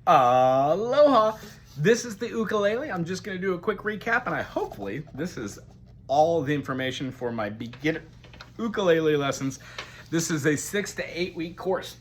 Aloha! This is the ukulele. I'm just going to do a quick recap, and hopefully this is all the information for my beginner ukulele lessons. This is a 6 to 8 week course.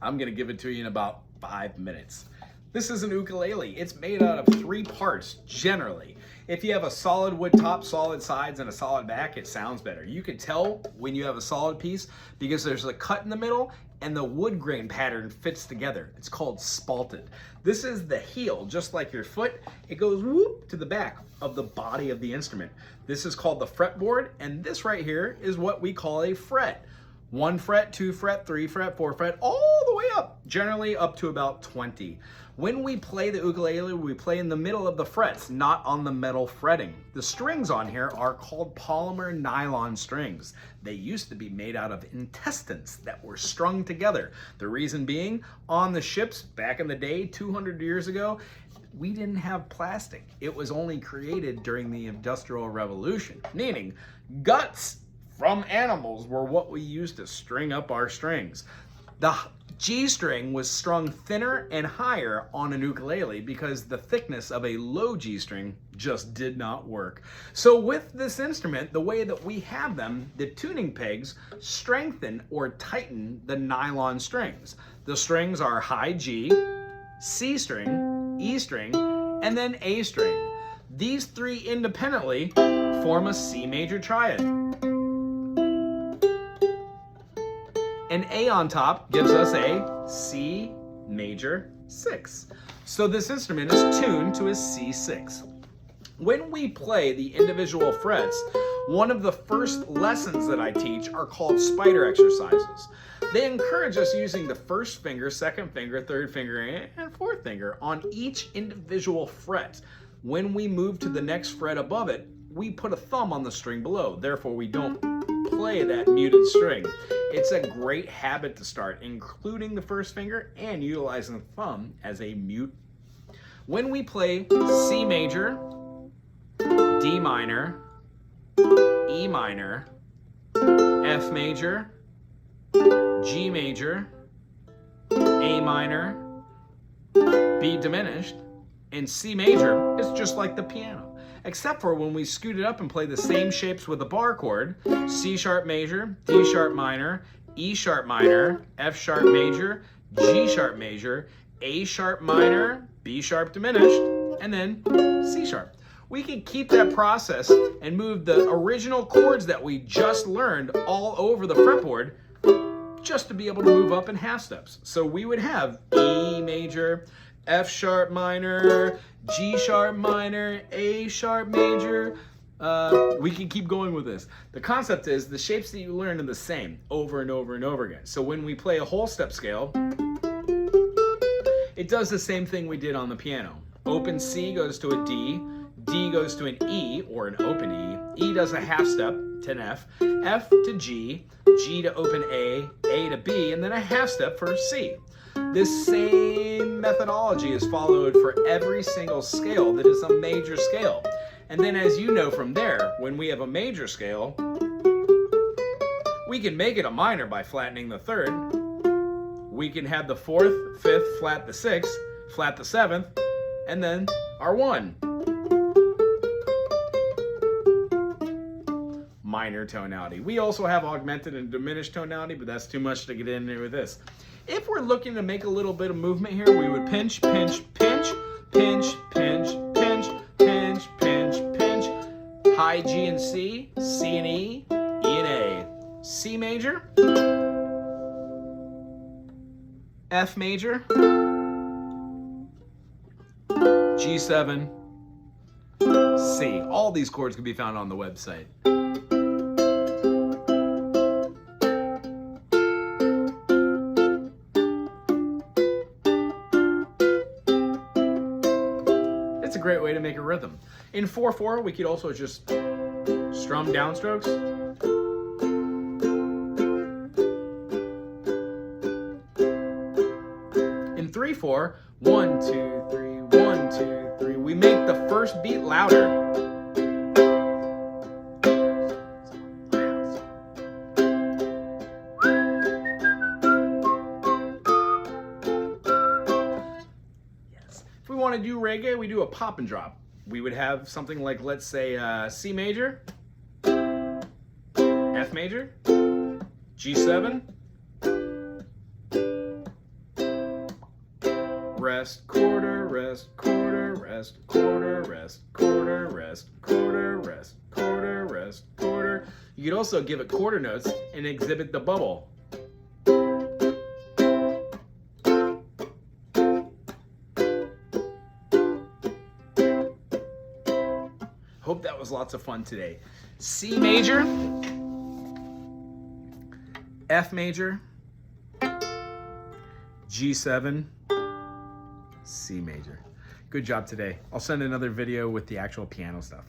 I'm going to give it to you in about 5 minutes. This is an ukulele. It's made out of 3 parts, generally. If you have a solid wood top, solid sides, and a solid back, it sounds better. You can tell when you have a solid piece because there's a cut in the middle and the wood grain pattern fits together. It's called spalted. This is the heel, just like your foot. It goes whoop to the back of the body of the instrument. This is called the fretboard, and this right here is what we call a fret. 1 fret, 2 fret, 3 fret, 4 fret, all the way up, generally up to about 20. When we play the ukulele, we play in the middle of the frets, not on the metal fretting. The strings on here are called polymer nylon strings. They used to be made out of intestines that were strung together. The reason being, on the ships back in the day, 200 years ago, we didn't have plastic. It was only created during the Industrial Revolution, meaning guts from animals were what we used to string up our strings. The G string was strung thinner and higher on an ukulele because the thickness of a low G string just did not work. So with this instrument, the way that we have them, the tuning pegs strengthen or tighten the nylon strings. The strings are high G, C string, E string, and then A string. These 3 independently form a C major triad. An A on top gives us a C major 6. So this instrument is tuned to a C6. When we play the individual frets, one of the first lessons that I teach are called spider exercises. They encourage us using the first finger, second finger, third finger, and fourth finger on each individual fret. When we move to the next fret above it, we put a thumb on the string below. Therefore, we don't play that muted string. It's a great habit to start, including the first finger and utilizing the thumb as a mute. When we play C major, D minor, E minor, F major, G major, A minor, B diminished, and C major, it's just like the piano. Except for when we scoot it up and play the same shapes with a bar chord, C sharp major, D sharp minor, E sharp minor, F sharp major, G sharp major, A sharp minor, B sharp diminished, and then C sharp. We can keep that process and move the original chords that we just learned all over the fretboard just to be able to move up in half steps. So we would have E major, F sharp minor, G sharp minor, A sharp major. We can keep going with this. The concept is the shapes that you learn are the same over and over and over again. So when we play a whole step scale, it does the same thing we did on the piano. Open C goes to a D, D goes to an E or an open E, E does a half step to an F, F to G, G to open A to B, and then a half step for C. This same methodology is followed for every single scale that is a major scale. And then as you know from there, when we have a major scale, we can make it a minor by flattening the 3rd. We can have the 4th, 5th, flat the 6th, flat the 7th, and then our 1. Minor tonality. We also have augmented and diminished tonality, but that's too much to get in there with this. If we're looking to make a little bit of movement here, we would pinch, pinch, pinch, pinch, pinch, pinch, pinch, pinch, pinch. High G and C, C and E, E and A. C major, F major, G7, C. All these chords can be found on the website. It's a great way to make a rhythm. In 4/4, we could also just strum downstrokes. In 3/4, 1, 2, 3, 1, 2, 3. We make the first beat louder. If we want to do reggae, we do a pop and drop. We would have something like, let's say, C major, F major, G7, rest, quarter, rest, quarter, rest, quarter, rest, quarter, rest, quarter, rest, quarter, rest, quarter. You could also give it quarter notes and exhibit the bubble. Hope that was lots of fun today. C major, F major, G7, C major. Good job today. I'll send another video with the actual piano stuff.